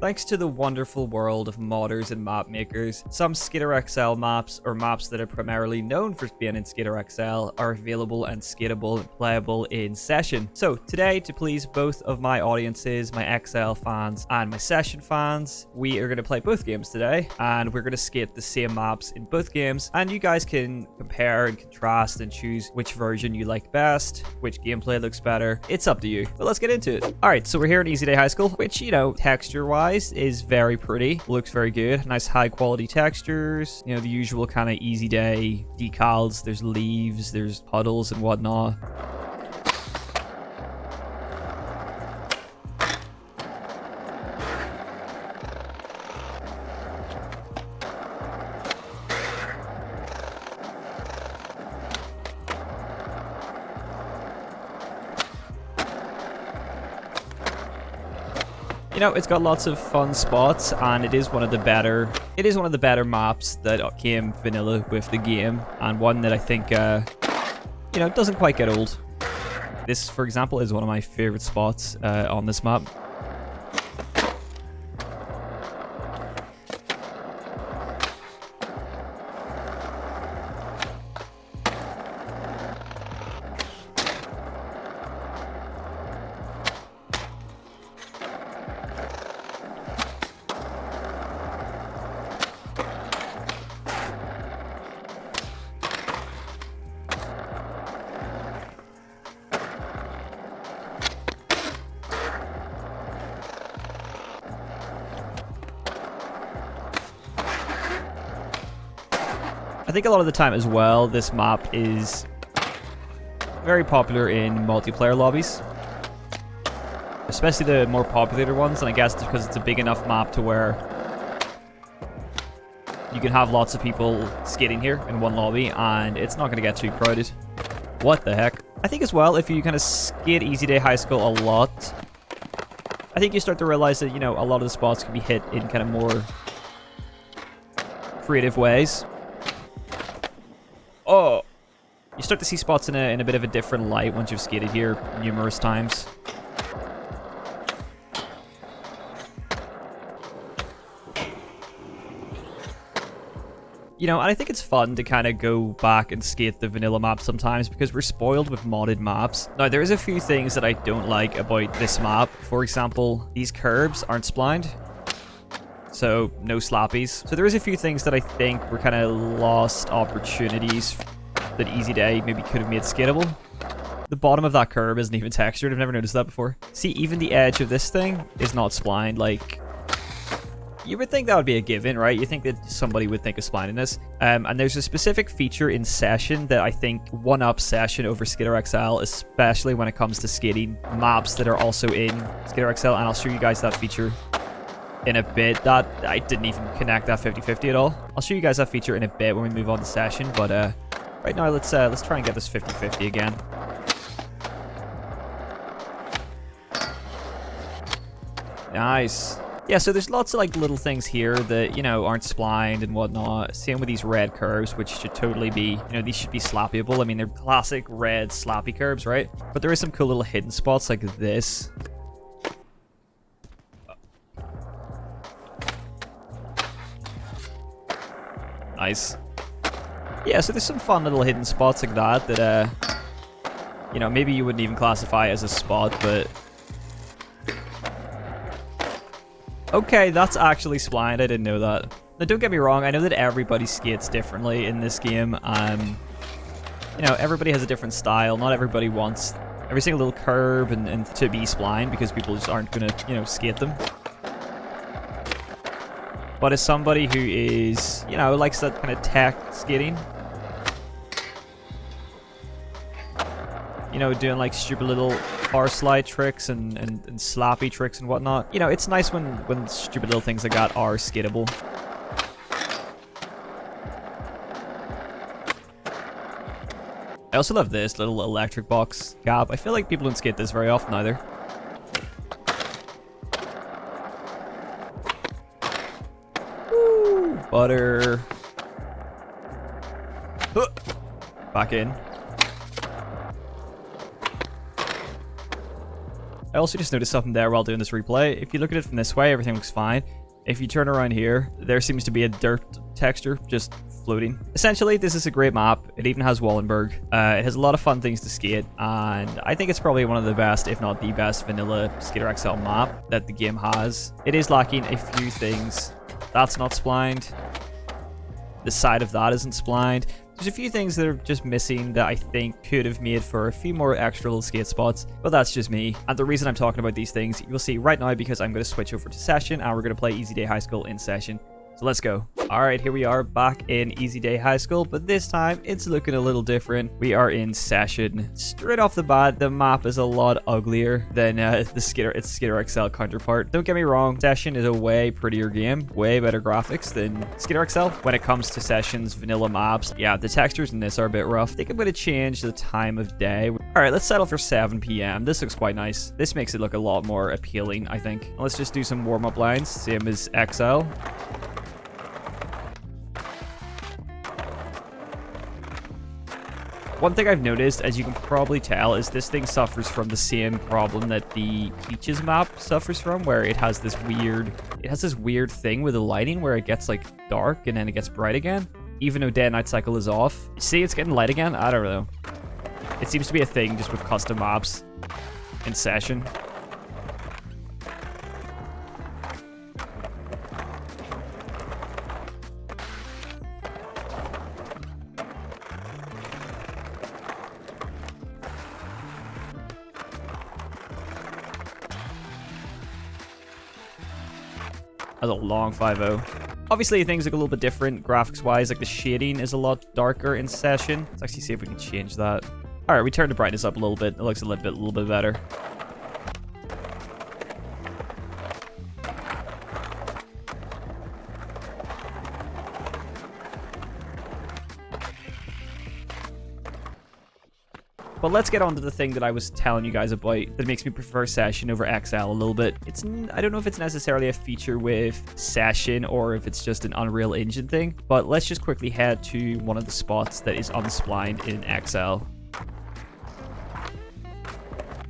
Thanks to the wonderful world of modders and map makers, some SKATER XL maps, or maps that are primarily known for being in SKATER XL, are available and skatable and playable in session. So today, to please both of my audiences, my XL fans and my session fans, we are going to play both games today, and we're going to skate the same maps in both games, and you guys can compare and contrast and choose which version you like best, which gameplay looks better. It's up to you, but let's get into it. Alright, so we're here in Easy Day High School, which, you know, texture-wise is very pretty. Looks very good. Nice high quality textures. You know, the usual kind of Easy Day decals. There's leaves, there's puddles and whatnot. You know, it's got lots of fun spots, and it is one of the better maps that came vanilla with the game, and one that I think you know, doesn't quite get old. This, for example, is one of my favorite spots on this map. I think a lot of the time as well, this map is very popular in multiplayer lobbies, especially the more popular ones, and I guess it's because it's a big enough map to where you can have lots of people skating here in one lobby, and it's not going to get too crowded. What the heck? I think as well, if you kind of skate Easy Day High School a lot, I think you start to realize that, you know, a lot of the spots can be hit in kind of more creative ways. Oh, you start to see spots in a bit of a different light once you've skated here numerous times. You know, and I think it's fun to kind of go back and skate the vanilla map sometimes because we're spoiled with modded maps. Now, there is a few things that I don't like about this map. For example, these curbs aren't splined, so no slappies. So there is a few things that I think were kind of lost opportunities that Easy Day maybe could have made skatable. The bottom of that curb isn't even textured. I've never noticed that before. See, even the edge of this thing is not splined. Like, you would think that would be a given, right? You think that somebody would think of splining this. And there's a specific feature in Session that I think one-ups Session over SKATER XL, especially when it comes to skating maps that are also in SKATER XL, and I'll show you guys that feature in a bit. That I didn't even connect that 50-50 at all. I'll show you guys that feature in a bit when we move on to Session, but right now let's try and get this 50-50 again. Nice. Yeah, so there's lots of like little things here that, you know, aren't splined and whatnot. Same with these red curves, which should totally be, you know, these should be slappable. I mean, they're classic red slappy curves, right? But there is some cool little hidden spots like this. Nice. Yeah, so there's some fun little hidden spots like that that, you know, maybe you wouldn't even classify as a spot, but... Okay, that's actually splined. I didn't know that. Now, don't get me wrong. I know that everybody skates differently in this game. You know, everybody has a different style. Not everybody wants every single little curve and to be splined because people just aren't going to, you know, skate them. But as somebody who is, you know, likes that kind of tech skating, you know, doing like stupid little bar slide tricks and slappy tricks and whatnot, you know, it's nice when stupid little things like that are skatable. I also love this little electric box gap. I feel like people don't skate this very often either. Woo, butter. Huh. Back in. I also just noticed something there while doing this replay. If you look at it from this way, everything looks fine. If you turn around here, there seems to be a dirt texture just floating. Essentially, this is a great map. It even has Wallenberg. It has a lot of fun things to skate, and I think it's probably one of the best, if not the best, vanilla Skater XL map that the game has. It is lacking a few things. That's not splined. The side of that isn't splined. There's a few things that are just missing that I think could have made for a few more extra little skate spots, but that's just me. And the reason I'm talking about these things, you'll see right now, because I'm going to switch over to Session and we're going to play Easy Day High School in Session. So let's go. All right, here we are back in Easy Day High School, but this time it's looking a little different. We are in Session. Straight off the bat, the map is a lot uglier than its Skater XL counterpart. Don't get me wrong, Session is a way prettier game, way better graphics than Skater XL. When it comes to Session's vanilla maps, yeah, the textures in this are a bit rough. I think I'm going to change the time of day. All right, let's settle for 7 p.m. This looks quite nice. This makes it look a lot more appealing, I think. Let's just do some warm-up lines, same as XL. One thing I've noticed, as you can probably tell, is this thing suffers from the same problem that the Peaches map suffers from, where it has this weird thing with the lighting where it gets like dark and then it gets bright again, even though day and night cycle is off. See, it's getting light again? I don't know. It seems to be a thing just with custom maps in Session. That's a long 5-0. Obviously, things look a little bit different graphics-wise. Like, the shading is a lot darker in Session. Let's actually see if we can change that. All right, we turned the brightness up a little bit. It looks a little bit better. But let's get on to the thing that I was telling you guys about that makes me prefer Session over XL a little bit. I don't know if it's necessarily a feature with Session or if it's just an Unreal Engine thing, but let's just quickly head to one of the spots that is unsplined in XL.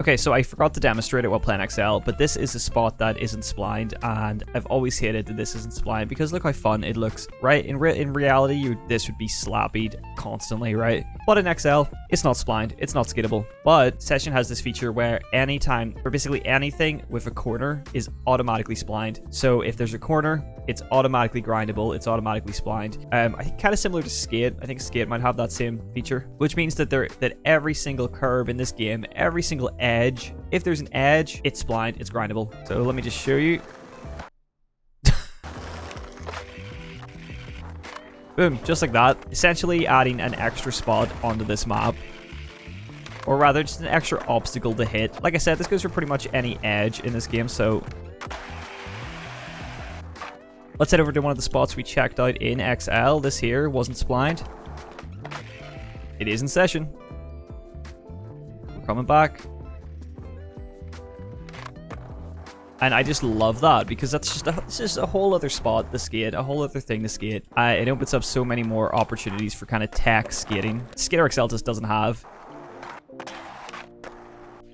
Okay, so I forgot to demonstrate it while playing XL, but this is a spot that isn't splined, and I've always hated that this isn't splined because look how fun it looks, right? In reality, this would be slappied constantly, right? But in XL, it's not splined, it's not skatable. But Session has this feature where basically anything with a corner is automatically splined. So if there's a corner, it's automatically grindable, it's automatically splined. I think kind of similar to Skate. I think Skate might have that same feature, which means that every single curve in this game, every single edge, if there's an edge, it's splined, it's grindable. So let me just show you. Boom, just like that. Essentially adding an extra spot onto this map. Or rather, just an extra obstacle to hit. Like I said, this goes for pretty much any edge in this game, so let's head over to one of the spots we checked out in XL. This here wasn't splined. It is in Session. We're coming back. And I just love that because it's just a whole other spot to skate, a whole other thing to skate. It opens up so many more opportunities for kind of tech skating. Skater XL just doesn't have.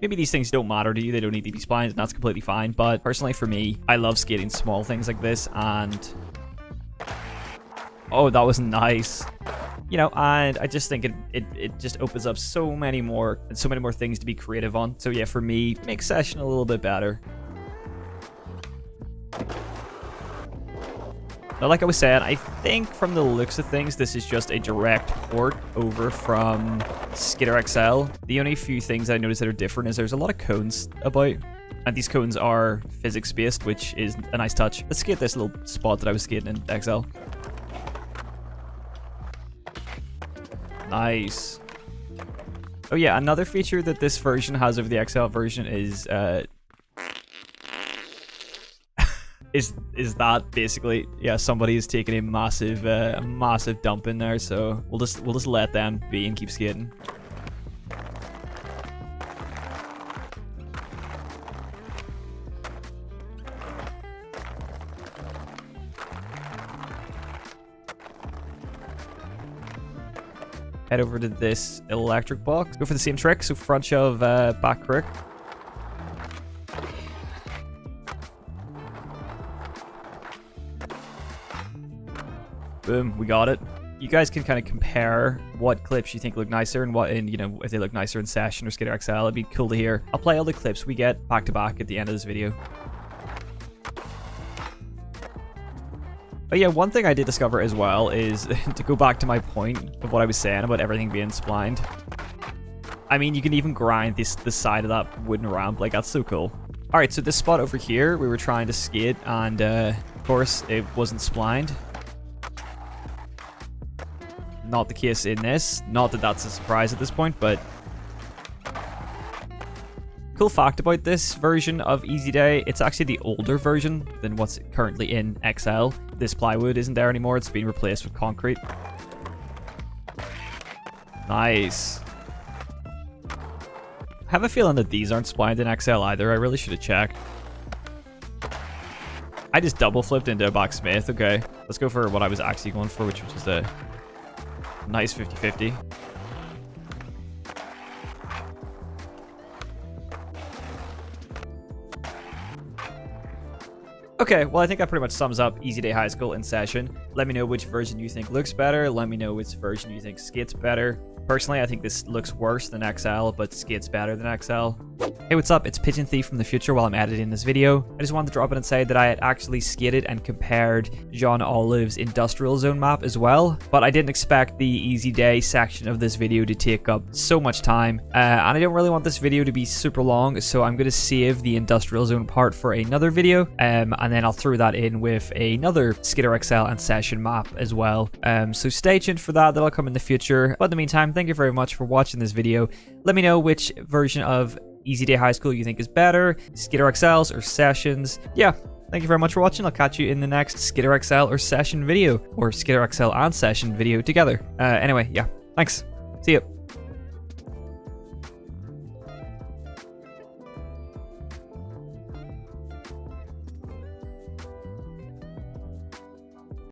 Maybe these things don't matter to you, they don't need to be splined, and that's completely fine. But personally for me, I love skating small things like this, and oh, that was nice. You know, and I just think it just opens up so many more things to be creative on. So yeah, for me, make Session a little bit better. Now, like I was saying, I think from the looks of things, this is just a direct port over from Skater XL. The only few things I noticed that are different is there's a lot of cones about, and these cones are physics-based, which is a nice touch. Let's skate this little spot that I was skating in XL. Nice. Oh yeah, another feature that this version has over the XL version is is that basically, yeah, somebody is taking a massive dump in there, so we'll just let them be and keep skating. Head over to this electric box. Go for the same trick, so front shove, back crook. Boom, we got it. You guys can kind of compare what clips you think look nicer and what in, you know, if they look nicer in Session or SKATER XL. It'd be cool to hear. I'll play all the clips we get back to back at the end of this video. But yeah, one thing I did discover as well is, to go back to my point of what I was saying about everything being splined. I mean, you can even grind the side of that wooden ramp. Like, that's so cool. Alright, so this spot over here, we were trying to skate, and of course, it wasn't splined. Not the case in this. Not that that's a surprise at this point, but... Cool fact about this version of Easy Day, it's actually the older version than what's currently in XL. This plywood isn't there anymore, it's been replaced with concrete. Nice. I have a feeling that these aren't splined in XL either. I really should have checked. I just double flipped into a backsmith. Okay, let's go for what I was actually going for, which was just a nice 50-50. Okay, well, I think that pretty much sums up Easy Day High School in Session. Let me know which version you think looks better. Let me know which version you think skates better. Personally, I think this looks worse than XL, but skates better than XL. Hey, what's up? It's Pigeon Thief from the future while I'm editing this video. I just wanted to drop in and say that I had actually skated and compared John Olive's Industrial Zone map as well, but I didn't expect the Easy Day section of this video to take up so much time, and I don't really want this video to be super long, so I'm going to save the Industrial Zone part for another video, and then I'll throw that in with another SKATER XL and Session map as well. So stay tuned for that. That'll come in the future, but in the meantime, thank you very much for watching this video. Let me know which version of Easy Day High School you think is better, SKATER XLs or Sessions. Yeah, thank you very much for watching. I'll catch you in the next SKATER XL or Session video, or SKATER XL and Session video together. Anyway, yeah, thanks. See ya.